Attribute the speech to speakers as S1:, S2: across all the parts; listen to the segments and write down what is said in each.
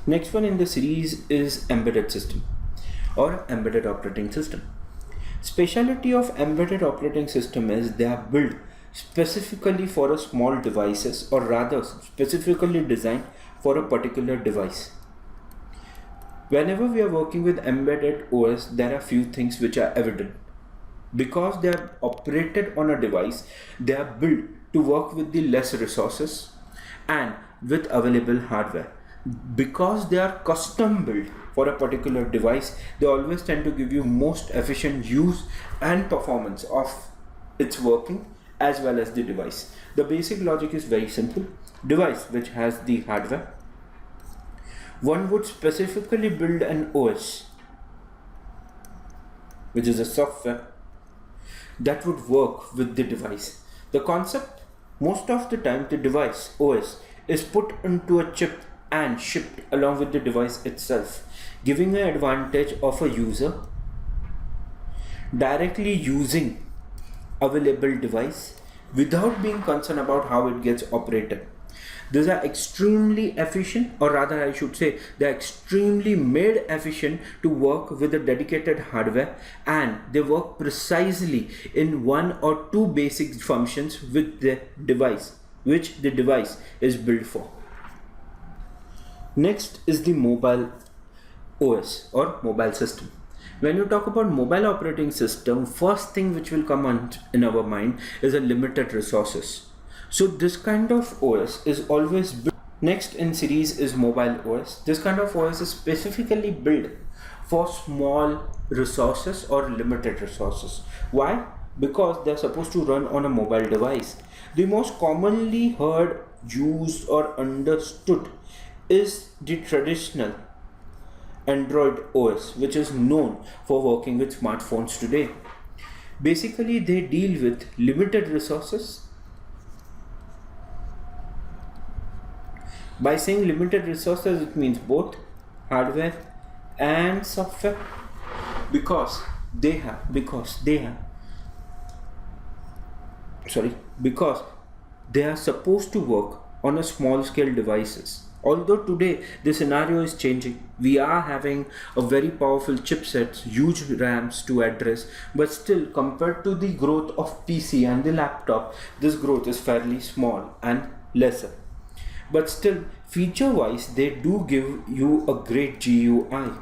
S1: Next one in the series is embedded system or embedded operating system. Speciality of embedded operating system is they are built specifically for a small devices, or rather specifically designed for a particular device. Whenever we are working with embedded OS, there are few things which are evident. Because they are operated on a device, they are built to work with the less resources and with available hardware. Because they are custom built for a particular device, they always tend to give you most efficient use and performance of its working as well as the device. The basic logic is very simple. Device which has the hardware, one would specifically build an OS, which is a software that would work with the device. The concept, most of the time the device OS is put into a chip and shipped along with the device itself, giving an advantage of a user directly using available device without being concerned about how it gets operated. These are extremely efficient, or rather I should say they are extremely made efficient to work with a dedicated hardware, and they work precisely in one or two basic functions with the device which the device is built for. Next is the mobile OS or mobile system. When you talk about mobile operating system, first thing which will come on in our mind is a limited resources. So this kind of OS is always built. Next in series is mobile OS. This kind of OS is specifically built for small resources or limited resources. Why? Because they are supposed to run on a mobile device. The most commonly heard, used or understood is the traditional Android OS, which is known for working with smartphones today. Basically, they deal with limited resources. By saying limited resources, it means both hardware and software, because they are supposed to work on a small scale devices. Although today the scenario is changing, we are having a very powerful chipsets, huge RAMs to address, but still compared to the growth of PC and the laptop, this growth is fairly small and lesser. But still, feature wise, they do give you a great GUI.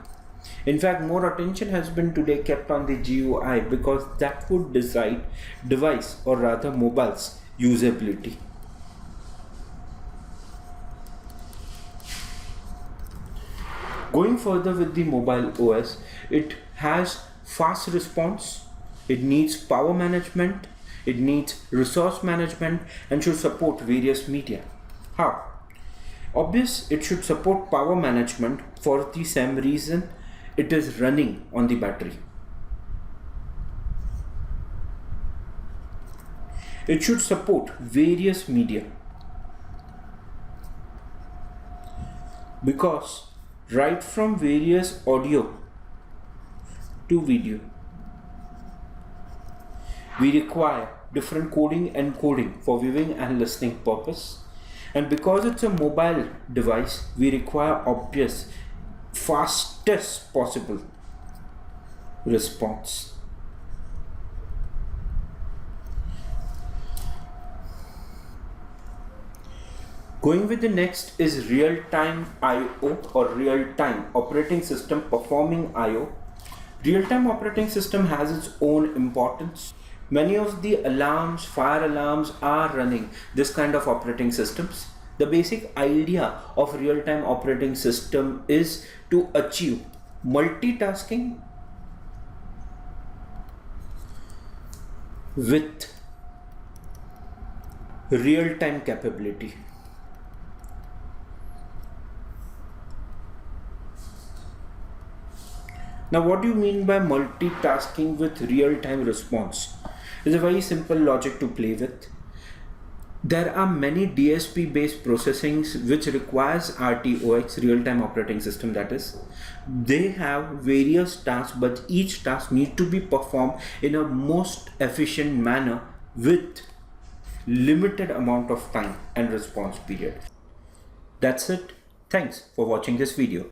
S1: In fact, more attention has been today kept on the GUI because that would decide device, or rather mobile's usability. Going further with the mobile OS, it has fast response, it needs power management, it needs resource management, and should support various media. How? Obvious, it should support power management for the same reason it is running on the battery. It should support various media because right from various audio to video, we require different coding and encoding for viewing and listening purpose. And because it's a mobile device, we require obvious fastest possible response. Going with the next is real-time IO or real-time operating system performing IO. Real-time operating system has its own importance. Many of the alarms, fire alarms are running this kind of operating systems. The basic idea of real-time operating system is to achieve multitasking with real-time capability. Now, what do you mean by multitasking with real-time response? It's a very simple logic to play with. There are many DSP based processings which requires RTOS, real-time operating system that is. They have various tasks, but each task needs to be performed in a most efficient manner with limited amount of time and response period. That's it. Thanks for watching this video.